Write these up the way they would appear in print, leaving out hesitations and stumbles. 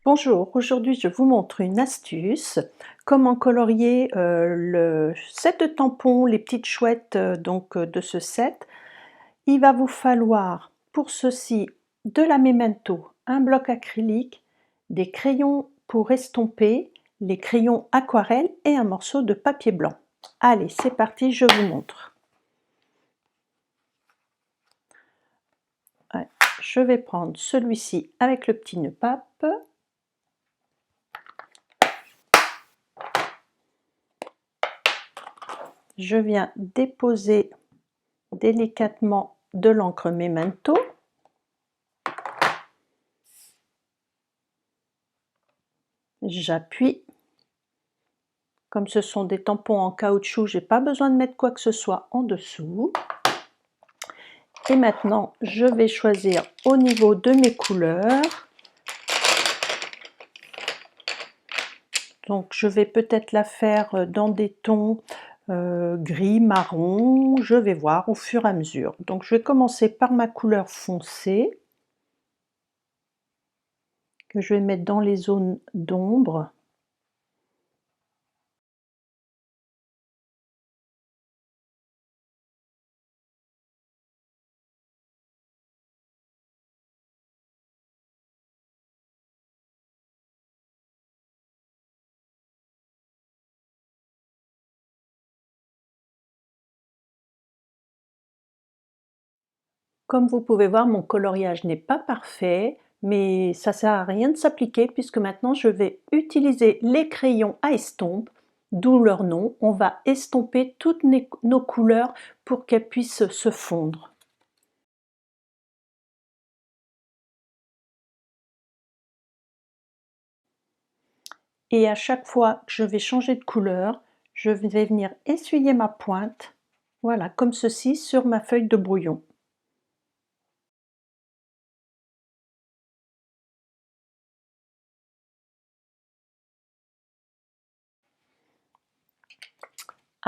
Bonjour, aujourd'hui je vous montre une astuce, comment colorier le set de tampons, les petites chouettes de ce set. Il va vous falloir pour ceci de la Memento, un bloc acrylique, des crayons pour estomper, les crayons aquarelle et un morceau de papier blanc. Allez, c'est parti, je vous montre. Ouais, je vais prendre celui-ci avec le petit nœud pape. Je viens déposer délicatement de l'encre Memento. J'appuie. Comme ce sont des tampons en caoutchouc, j'ai pas besoin de mettre quoi que ce soit en dessous. Et maintenant, je vais choisir au niveau de mes couleurs. Donc je vais peut-être la faire dans des tons gris, marron, je vais voir au fur et à mesure. Donc je vais commencer par ma couleur foncée, que je vais mettre dans les zones d'ombre. Comme vous pouvez voir, mon coloriage n'est pas parfait, mais ça sert à rien de s'appliquer puisque maintenant je vais utiliser les crayons à estompe, d'où leur nom. On va estomper toutes nos couleurs pour qu'elles puissent se fondre. Et à chaque fois que je vais changer de couleur, je vais venir essuyer ma pointe, voilà, comme ceci sur ma feuille de brouillon.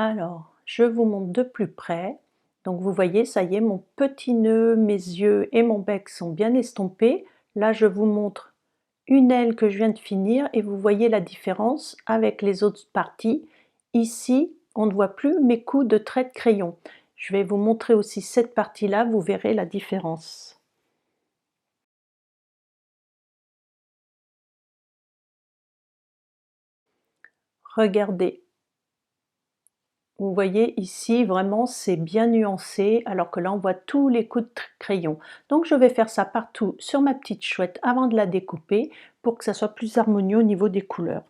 Alors, je vous montre de plus près. Donc vous voyez, ça y est, mon petit nœud, mes yeux et mon bec sont bien estompés. Là, je vous montre une aile que je viens de finir et vous voyez la différence avec les autres parties. Ici, on ne voit plus mes coups de trait de crayon. Je vais vous montrer aussi cette partie-là, vous verrez la différence. Regardez. Vous voyez ici vraiment c'est bien nuancé alors que là on voit tous les coups de crayon. Donc je vais faire ça partout sur ma petite chouette avant de la découper pour que ça soit plus harmonieux au niveau des couleurs.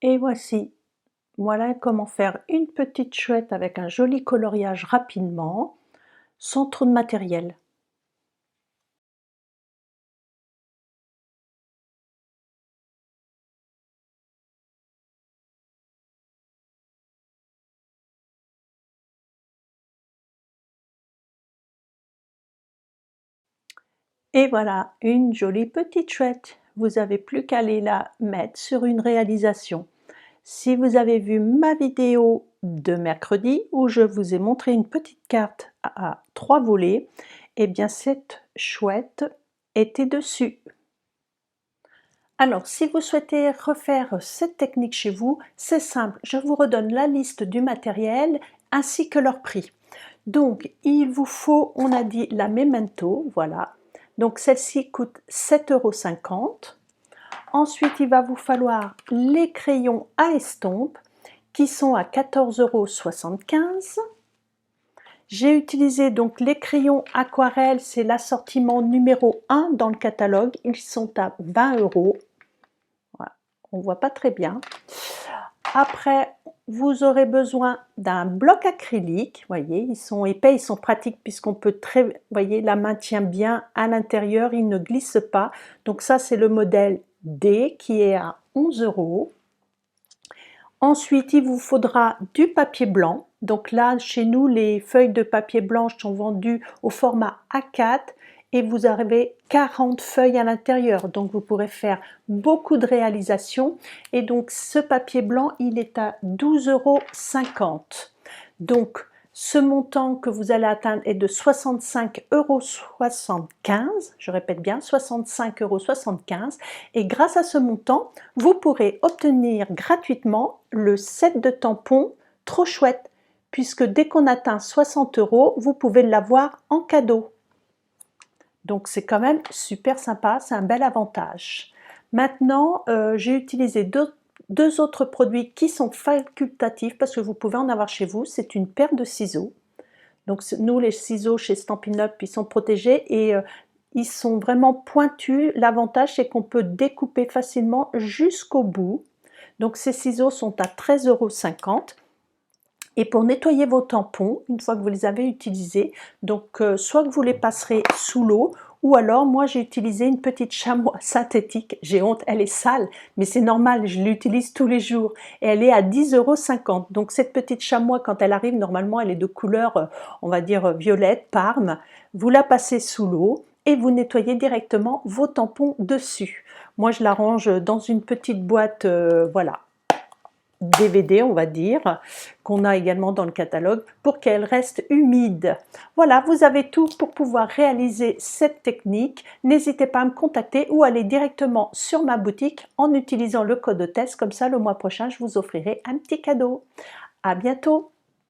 Et voici, voilà comment faire une petite chouette avec un joli coloriage rapidement, sans trop de matériel. Et voilà, une jolie petite chouette. Vous n'avez plus qu'à aller la mettre sur une réalisation. Si vous avez vu ma vidéo de mercredi où je vous ai montré une petite carte à 3 volets, et bien cette chouette était dessus. Alors si vous souhaitez refaire cette technique chez vous, c'est simple, je vous redonne la liste du matériel ainsi que leur prix. Donc il vous faut, on a dit la Memento, voilà. Donc celle-ci coûte 7,50 €. Ensuite, il va vous falloir les crayons à estompe qui sont à 14,75 €. J'ai utilisé donc les crayons aquarelle, c'est l'assortiment numéro 1 dans le catalogue, ils sont à 20 €. Voilà. On ne voit pas très bien. Après, vous aurez besoin d'un bloc acrylique, vous voyez, ils sont épais, ils sont pratiques puisqu'on peut vous voyez, la main tient bien à l'intérieur, il ne glisse pas. Donc ça, c'est le modèle D qui est à 11 €. Ensuite, il vous faudra du papier blanc. Donc là, chez nous, les feuilles de papier blanche sont vendues au format A4 et vous avez 40 feuilles à l'intérieur. Donc vous pourrez faire beaucoup de réalisations. Et donc ce papier blanc, il est à 12,50 €. Donc ce montant que vous allez atteindre est de 65,75 €. Je répète bien, 65,75 €. Et grâce à ce montant, vous pourrez obtenir gratuitement le set de tampons trop chouette, puisque dès qu'on atteint 60 €, vous pouvez l'avoir en cadeau. Donc c'est quand même super sympa, c'est un bel avantage. Maintenant, j'ai utilisé deux autres produits qui sont facultatifs parce que vous pouvez en avoir chez vous. C'est une paire de ciseaux. Donc nous, les ciseaux chez Stampin' Up, ils sont protégés et ils sont vraiment pointus. L'avantage, c'est qu'on peut découper facilement jusqu'au bout. Donc ces ciseaux sont à 13,50 €. Et pour nettoyer vos tampons, une fois que vous les avez utilisés, donc soit que vous les passerez sous l'eau, ou alors moi j'ai utilisé une petite chamois synthétique, j'ai honte, elle est sale, mais c'est normal, je l'utilise tous les jours, et elle est à 10,50 €. Donc cette petite chamois, quand elle arrive, normalement elle est de couleur, on va dire violette, parme, vous la passez sous l'eau, et vous nettoyez directement vos tampons dessus. Moi je la range dans une petite boîte, voilà, DVD, on va dire, qu'on a également dans le catalogue pour qu'elle reste humide. Voilà, vous avez tout pour pouvoir réaliser cette technique. N'hésitez pas à me contacter ou aller directement sur ma boutique en utilisant le code test. Comme ça, le mois prochain, je vous offrirai un petit cadeau. À bientôt!